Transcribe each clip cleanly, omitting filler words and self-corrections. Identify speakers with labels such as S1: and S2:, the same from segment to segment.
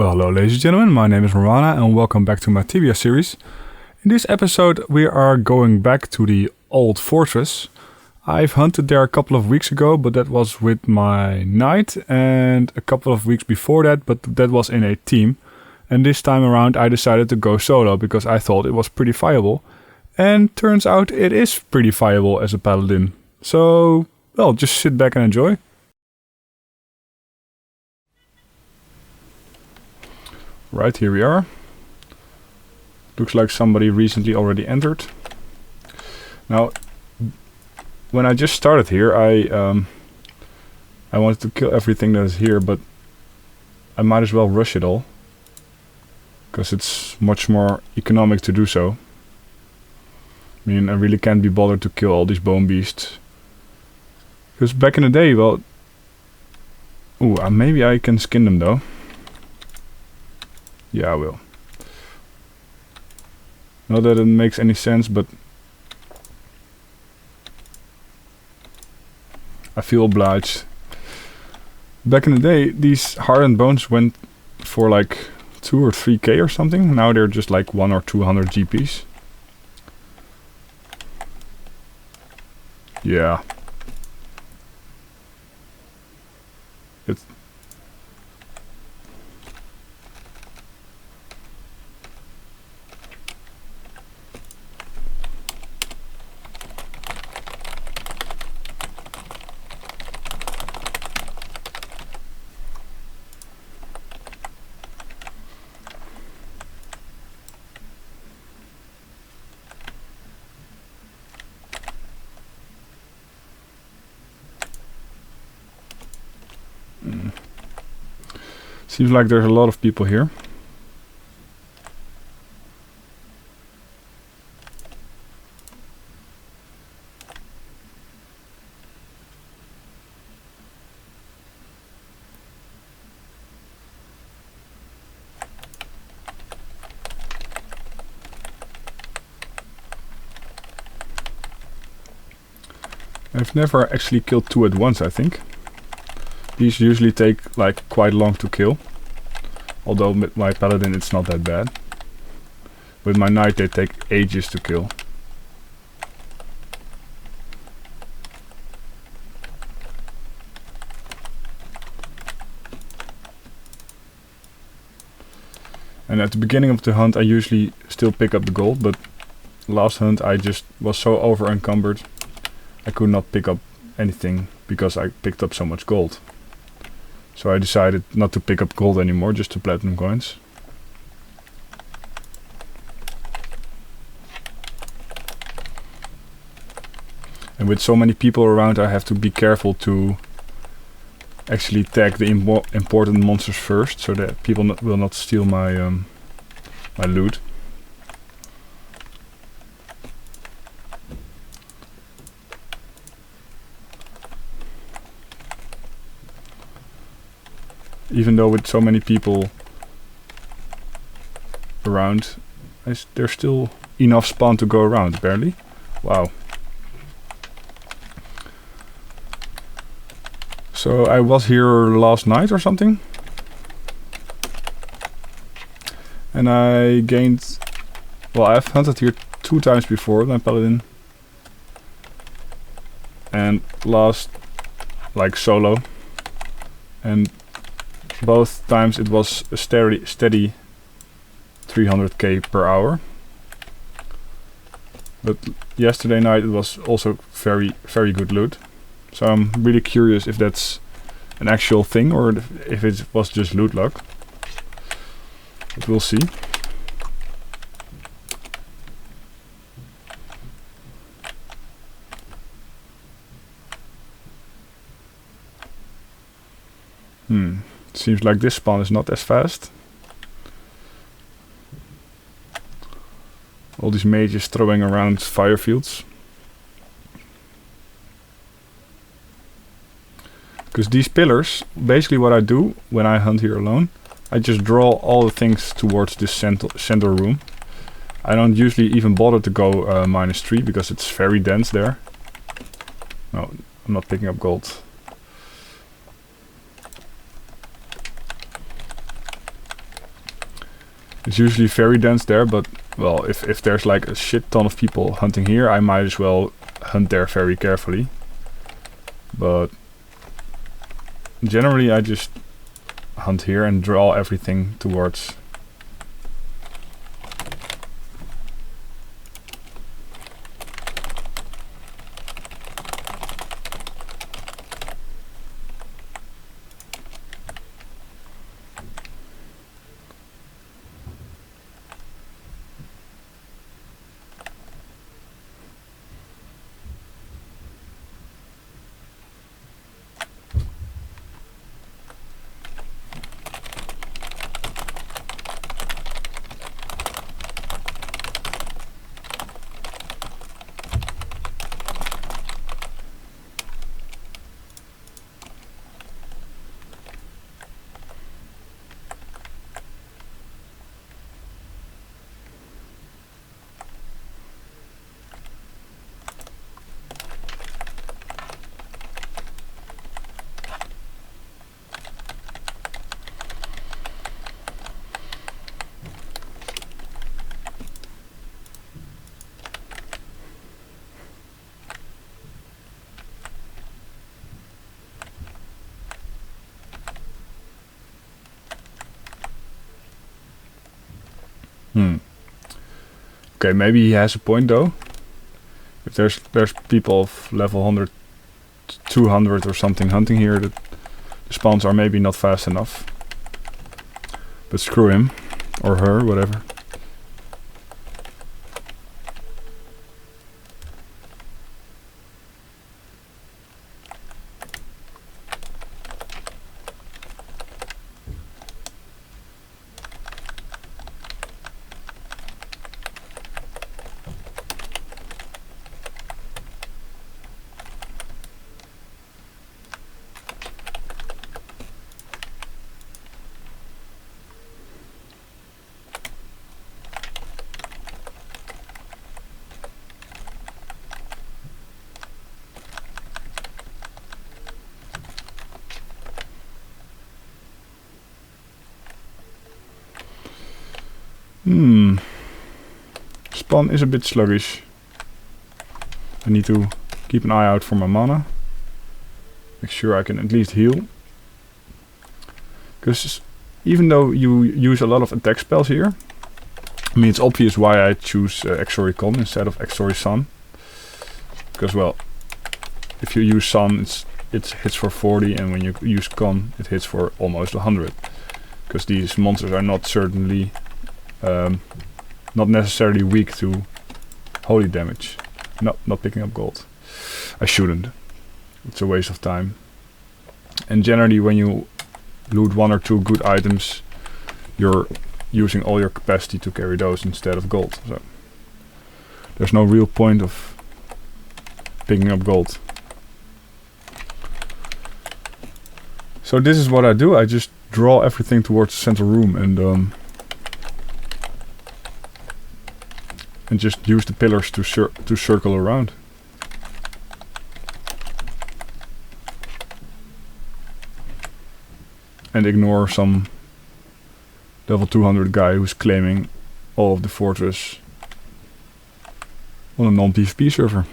S1: Well, hello ladies and gentlemen, my name is Moranah and welcome back to my Tibia series. In this episode we are going back to the old fortress. I've hunted there a couple of weeks ago, but that was with my knight, and a couple of weeks before that, but that was in a team. And this time around I decided to go solo because I thought it was pretty viable. And turns out it is pretty viable as a paladin. So, well, just sit back and enjoy. Right, here we are. Looks like somebody recently already entered. Now, when I just started here, I wanted to kill everything that is here, but I might as well rush it all, because it's much more economic to do so. I mean, I really can't be bothered to kill all these bone beasts. Because back in the day, well... Ooh, maybe I can skin them though. Yeah, I will. Not that it makes any sense, but I feel obliged. Back in the day, these hardened bones went for like 2 or 3k or something. Now they're just like 100 or 200 GPs. Yeah. It's Seems like there's a lot of people here. I've never actually killed 2 at once, I think. These usually take like quite long to kill. Although with my paladin it's not that bad. With my knight they take ages to kill. And at the beginning of the hunt I usually still pick up the gold, but last hunt I just was so over encumbered I could not pick up anything because I picked up so much gold. So I decided not to pick up gold anymore, just the platinum coins. And with so many people around I have to be careful to actually tag the important monsters first, so that people will not steal my my loot. Even though with so many people around, there's still enough spawn to go around, apparently. Wow. So I was here last night or something. And I gained... Well, I've hunted here 2 times before with my paladin. And last, like solo. And both times it was a steady 300k per hour. But yesterday night it was also very good loot. So I'm really curious if that's an actual thing or if it was just loot luck. But we'll see. Seems like this spawn is not as fast. All these mages throwing around fire fields. Because these pillars, basically what I do when I hunt here alone, I just draw all the things towards this center room. I don't usually even bother to go -3 because it's very dense there. No, I'm not picking up gold. It's usually very dense there, but well, if there's like a shit ton of people hunting here, I might as well hunt there very carefully. But generally I just hunt here and draw everything towards. Okay, maybe he has a point though. If there's people of level 100, 200 or something hunting here, that the spawns are maybe not fast enough. But screw him or her, whatever. Spawn is a bit sluggish. I need to keep an eye out for my mana. Make sure I can at least heal. Because even though you use a lot of attack spells here, I mean it's obvious why I choose DxTory Con instead of DxTory Sun. Because well, if you use Sun it hits for 40, and when you use Con it hits for almost 100. Because these monsters are not certainly not necessarily weak to holy damage. No, not picking up gold. I shouldn't. It's a waste of time. And generally when you loot 1 or 2 good items, you're using all your capacity to carry those instead of gold. So there's no real point of picking up gold. So this is what I do. I just draw everything towards the central room and just use the pillars to circle around. And ignore some level 200 guy who's claiming all of the fortress on a non-PvP server.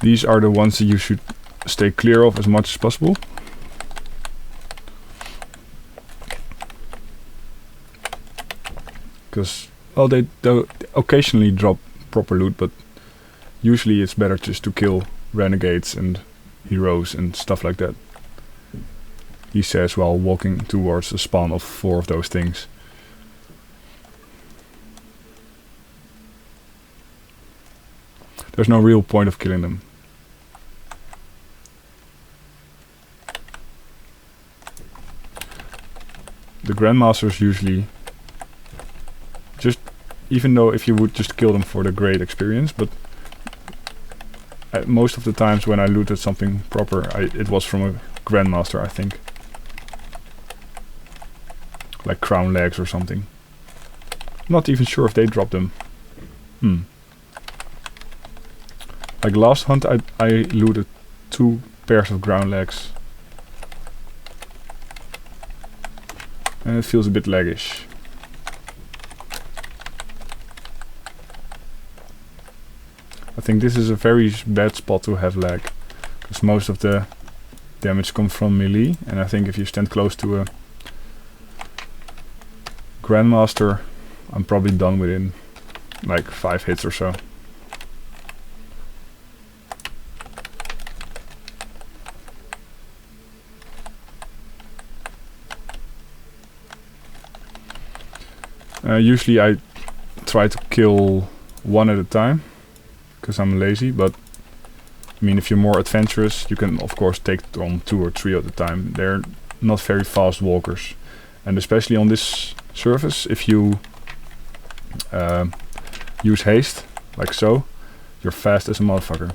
S1: These are the ones that you should stay clear of as much as possible. Because, well, they occasionally drop proper loot, but usually it's better just to kill renegades and heroes and stuff like that. He says while walking towards a spawn of 4 of those things. There's no real point of killing them. The grandmasters usually just, even though if you would just kill them for the great experience, but most of the times when I looted something proper, it was from a grandmaster, I think. Like crown legs or something. Not even sure if they dropped them. Like last hunt I looted 2 pairs of ground legs. And it feels a bit laggish. I think this is a very bad spot to have lag. Because most of the damage comes from melee. And I think if you stand close to a grandmaster, I'm probably done within like 5 hits or so. Usually I try to kill 1 at a time, because I'm lazy, but I mean if you're more adventurous you can of course take on 2 or 3 at a time. They're not very fast walkers, and especially on this surface if you use haste, like so, you're fast as a motherfucker.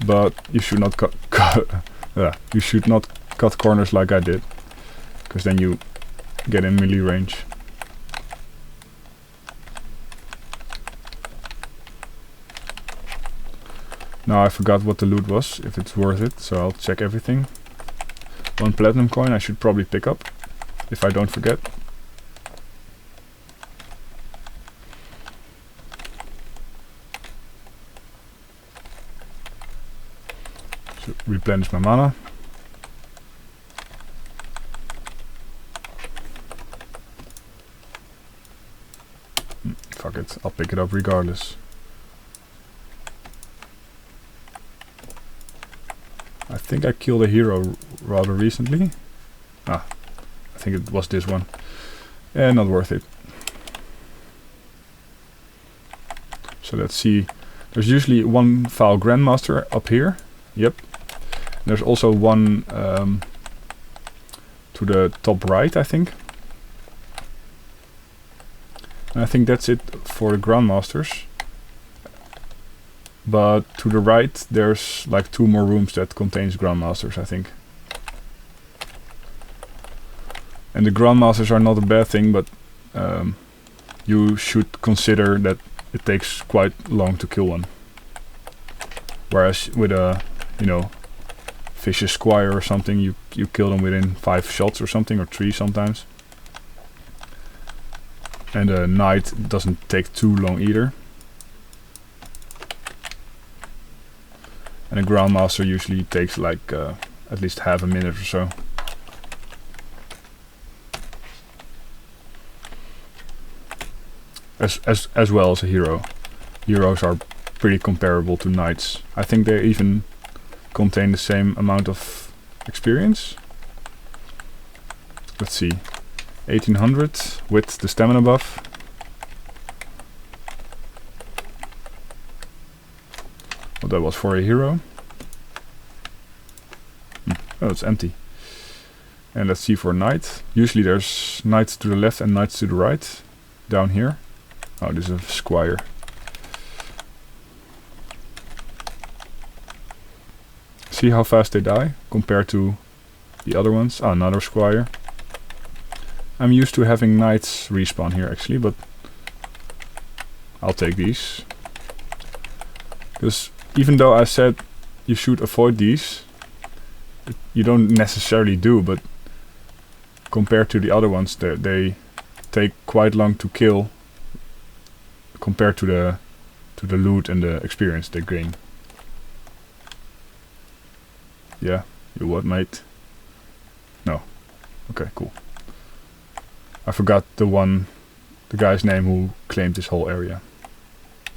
S1: But you should not you should not cut corners like I did, because then you get in melee range. Now I forgot what the loot was, if it's worth it, so I'll check everything. 1 platinum coin I should probably pick up, if I don't forget. So replenish my mana. Fuck it, I'll pick it up regardless. I think I killed a hero rather recently. I think it was this one. Yeah, not worth it. So let's see. There's usually 1 foul grandmaster up here. Yep. There's also 1 to the top right, I think. And I think that's it for the grandmasters. But to the right there's like 2 more rooms that contains grandmasters, I think. And the grandmasters are not a bad thing, but you should consider that it takes quite long to kill one. Whereas with a, you know, vicious squire or something, you kill them within 5 shots or something, or 3 sometimes. And a knight doesn't take too long either. And a grandmaster usually takes like at least half a minute or so. As well as a hero. Heroes are pretty comparable to knights. I think they even contain the same amount of experience. Let's see. 1800 with the stamina buff. Well, that was for a hero. Oh, it's empty. And let's see for a knight. Usually there's knights to the left and knights to the right. Down here. Oh, this is a squire. See how fast they die compared to the other ones. Oh, another squire. I'm used to having knights respawn here actually, but I'll take these. Because even though I said you should avoid these, you don't necessarily do, but compared to the other ones, they take quite long to kill compared to the loot and the experience they gain. Yeah, you what, mate? No. Okay, cool. I forgot the guy's name who claimed this whole area.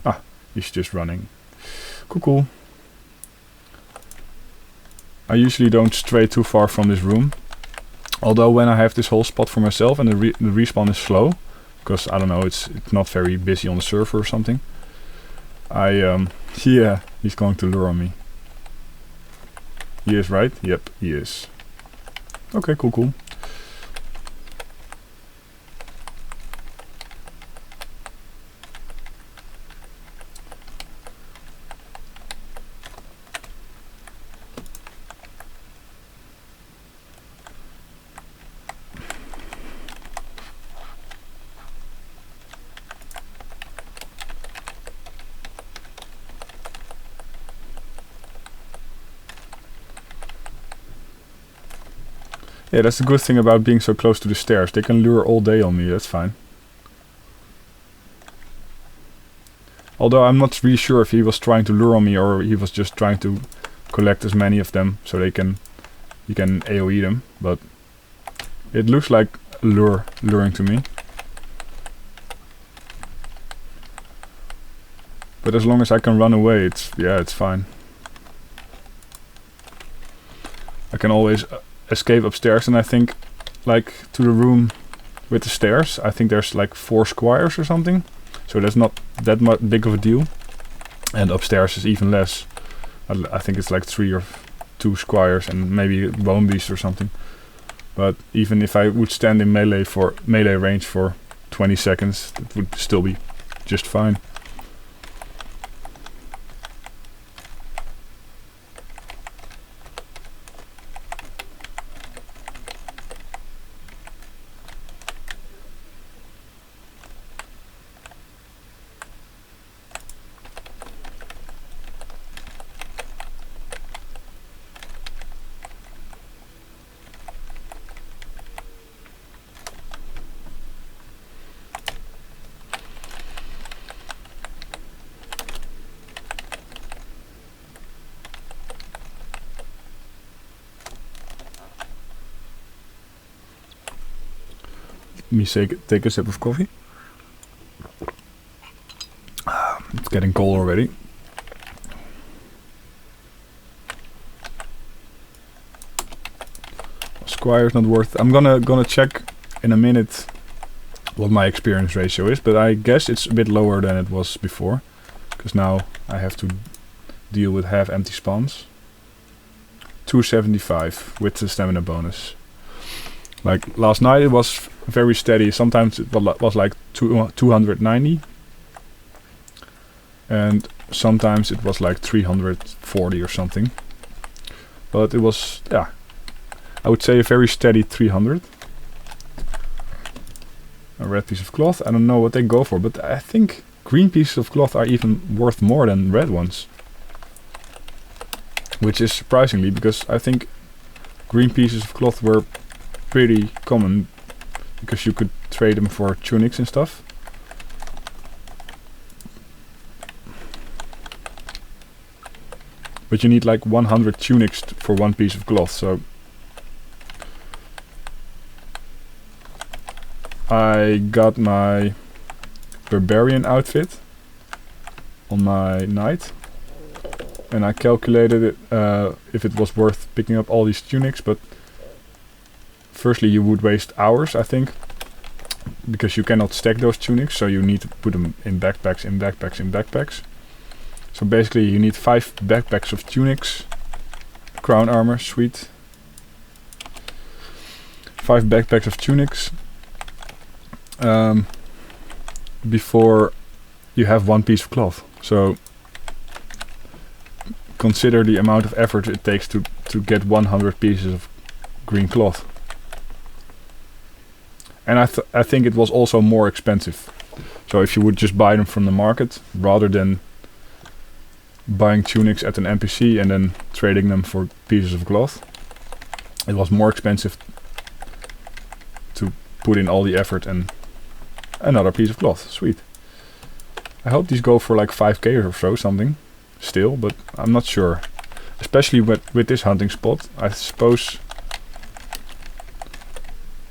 S1: Ah, he's just running. Cool. I usually don't stray too far from this room. Although when I have this whole spot for myself and the respawn is slow, because I don't know, it's not very busy on the server or something. Yeah, he's going to lure on me. He is, right? Yep, he is. Okay, cool. Yeah, that's the good thing about being so close to the stairs. They can lure all day on me, that's fine. Although I'm not really sure if he was trying to lure on me or he was just trying to collect as many of them so you can AoE them, but it looks like luring to me. But as long as I can run away, it's fine. I can always escape upstairs, and I think like to the room with the stairs, I think there's like 4 squires or something. So that's not that big of a deal. And upstairs is even less. I think it's like 3 or 2 squires and maybe a bone beast or something. But even if I would stand in melee range for 20 seconds, it would still be just fine. Let me take a sip of coffee. It's getting cold already. Squire's not worth. I'm gonna check in a minute what my experience ratio is, but I guess it's a bit lower than it was before, because now I have to deal with half empty spawns. 275 with the stamina bonus. Like last night it was very steady. Sometimes it was like 290, and sometimes it was like 340 or something. But it was, yeah, I would say a very steady 300. A red piece of cloth. I don't know what they go for, but I think green pieces of cloth are even worth more than red ones. Which is surprisingly, because I think green pieces of cloth were pretty common, because you could trade them for tunics and stuff. But you need like 100 tunics for 1 piece of cloth, so I got my barbarian outfit on my knight, and I calculated it if it was worth picking up all these tunics, but firstly you would waste hours, I think, because you cannot stack those tunics, so you need to put them in backpacks, in backpacks, in backpacks. So basically you need 5 backpacks of tunics, crown armor, sweet. 5 backpacks of tunics before you have 1 piece of cloth. So consider the amount of effort it takes to get 100 pieces of green cloth. And I think it was also more expensive. So if you would just buy them from the market rather than buying tunics at an NPC and then trading them for pieces of cloth, it was more expensive to put in all the effort and another piece of cloth. Sweet. I hope these go for like 5k or so, something still, but I'm not sure. Especially with this hunting spot, I suppose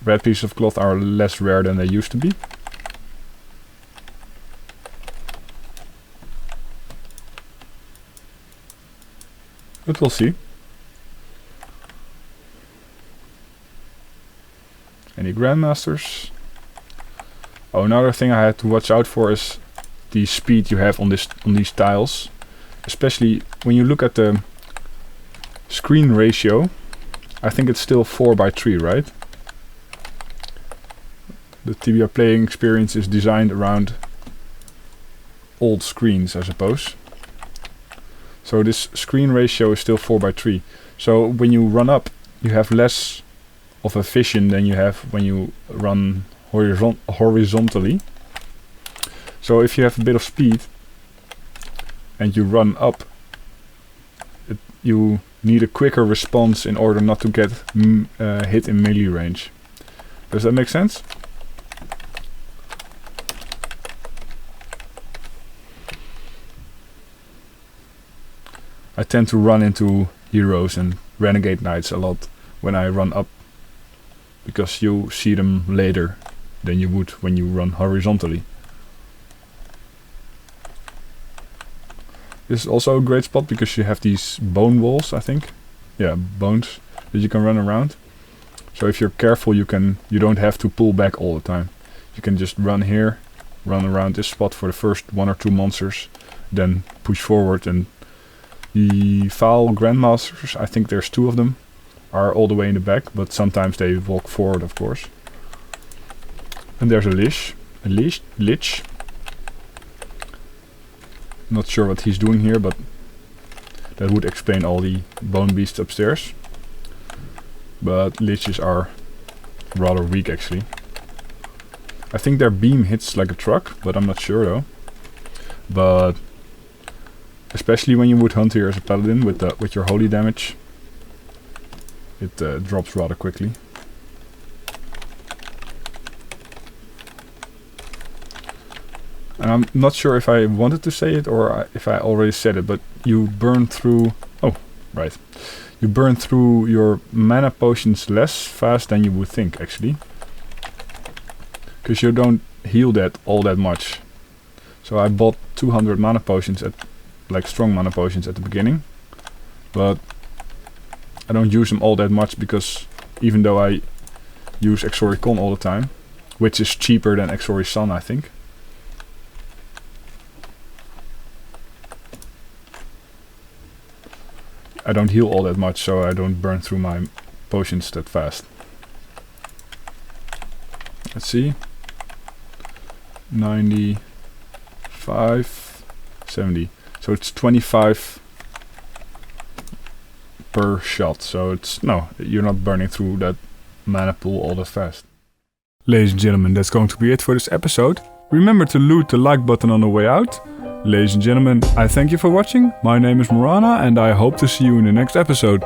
S1: red pieces of cloth are less rare than they used to be. But we'll see. Any grandmasters? Oh, another thing I had to watch out for is the speed you have on these tiles. Especially when you look at the screen ratio, I think it's still 4:3, right? The Tibia playing experience is designed around old screens, I suppose. So this screen ratio is still 4:3. So when you run up, you have less of a vision than you have when you run horizontally. So if you have a bit of speed and you run up, you need a quicker response in order not to get hit in melee range. Does that make sense? I tend to run into heroes and renegade knights a lot when I run up, because you see them later than you would when you run horizontally. This is also a great spot because you have these bone walls, I think. Yeah, bones that you can run around. So if you're careful, you don't have to pull back all the time. You can just run here, run around this spot for the first 1 or 2 monsters, then push forward. And the foul grandmasters, I think there's 2 of them, are all the way in the back, but sometimes they walk forward, of course. And there's a lich. Not sure what he's doing here, but that would explain all the bone beasts upstairs. But liches are rather weak actually. I think their beam hits like a truck, but I'm not sure though. But especially when you would hunt here as a paladin with your holy damage, it drops rather quickly. And I'm not sure if I wanted to say it or if I already said it, but you burn through... Oh, right. You burn through your mana potions less fast than you would think, actually. Because you don't heal that all that much. So I bought 200 mana potions, like strong mana potions at the beginning. But I don't use them all that much because even though I use DxTory Con all the time, which is cheaper than DxTory Sun, I think. I don't heal all that much, so I don't burn through my potions that fast. Let's see. 95, 70. So it's 25 per shot. So it's you're not burning through that mana pool all that fast. Ladies and gentlemen, that's going to be it for this episode. Remember to loot the like button on the way out. Ladies and gentlemen, I thank you for watching. My name is Moranah and I hope to see you in the next episode.